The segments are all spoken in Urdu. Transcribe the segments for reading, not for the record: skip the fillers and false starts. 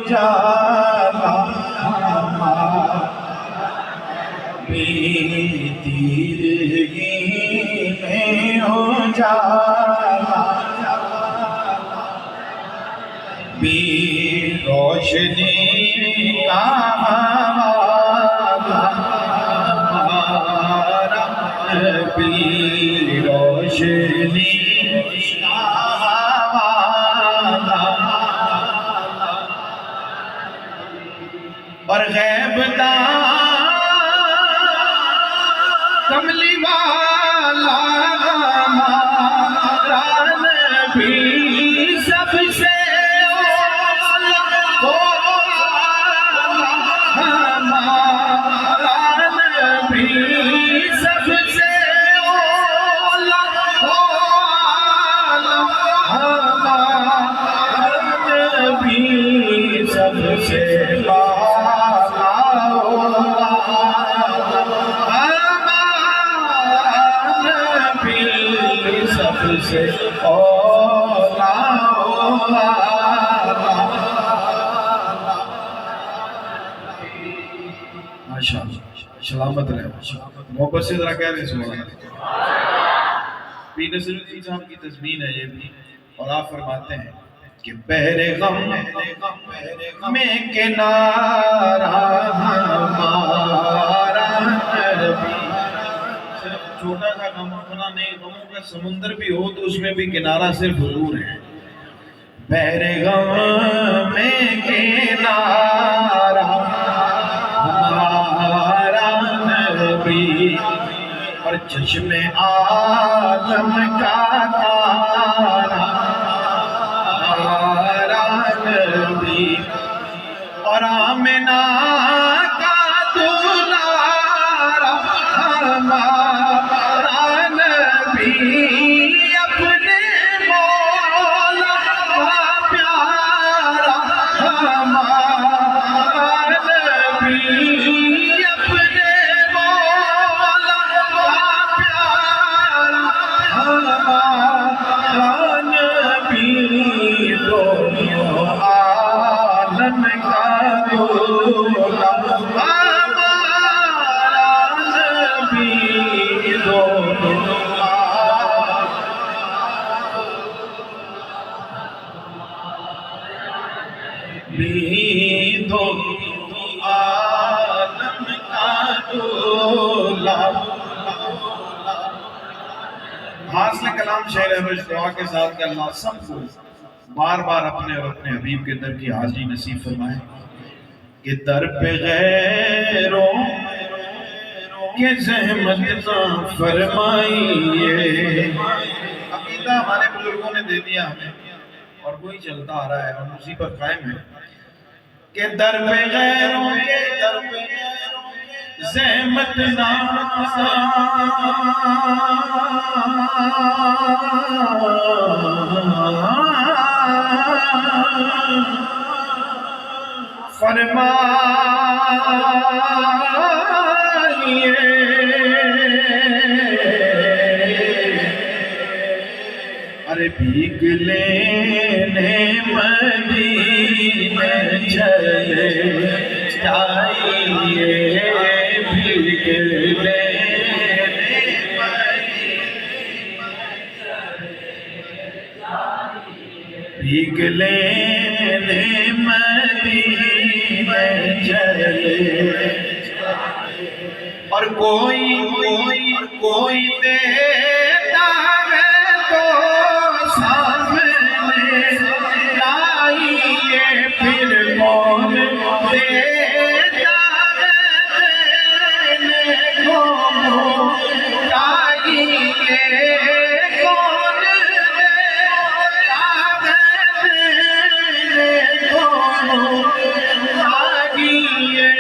جاتا بے تیرگی میں ہو جاتا بے روشنی کا ہمارا بے روشنی کا ہمارا اور غیب کملی والا ہمارا نبی سب سے اولا ہمارا نبی سب سے اولا ہمارا نبی سب سے سے اولا ماشاءاللہ سلامت رہے محبت سے ذرا کہہ رہے ہیں سبحان اللہ پیر نصیر الدین صاحب کی تضمین ہے یہ بھی اور آپ فرماتے ہیں کہ بحر غم میں کنارہ ہمارا نبی چھوٹا سا غم اپنا نہیں غموں کا سمندر بھی ہو تو اس میں بھی کنارہ صرف حضور ہے بحر غم میں کنارہ ہمارا نبی اور چشم عالم کا تارا ہمارا نبی اور آمنہ کا دلارا ہمارا نبی اپنے مولا کا پیارا ہمارا نبی اپنے مولا کا پیارا ہمارا نبی دونوں عالم کا دولا حاصل کلام شعر احمد دعا کے ساتھ کہ اللہ سب کو بار بار اپنے اور اپنے حبیب کے در کی حاضری نصیب فرمائے کہ در پہ غیروں کے زحمت نہ فرمائیے عقیدہ ہمارے بزرگوں نے دے دیا ہمیں اور وہی چلتا آ رہا ہے اور اسی پر قائم ہے کہ در پہ غیروں کے زحمت نہ فرمائیے ارے بھیگ لینے مدینے چلے جائیے بھیگ لینے بھیگ لینے مدینے چلے اور کوئی دیتا ہے تو سامنے لائیے پھر کون دیتا ہے دینے کو لائیے کون دیتا ہے دینے کو لائیے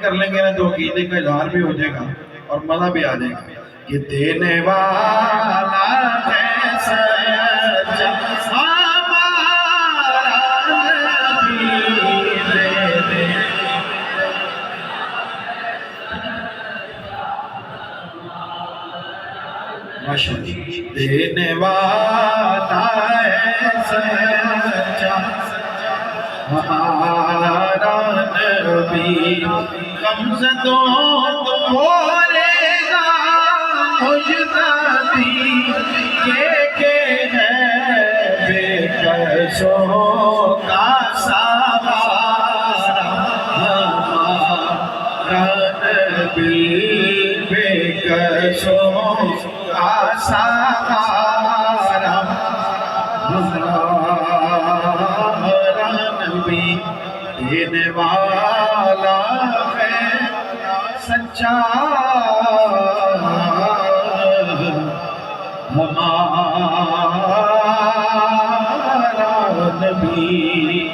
کر لیں گے نا تو عقیدے کا اظہار بھی ہو جائے گا اور مزہ بھی آ جائے گا کہ دینے والا ہے سچا ہمارا نبی دے دے ماشاءاللہ دینے والا سچا ہمارا نبی غمزدوں کو بھولے گا مجتبی کہ ہے بے کسوں کا سہارا ہمارا نبی بے کسوں کا سہارا ہمارا نبی دینے والا ہے سچا ہمارا نبی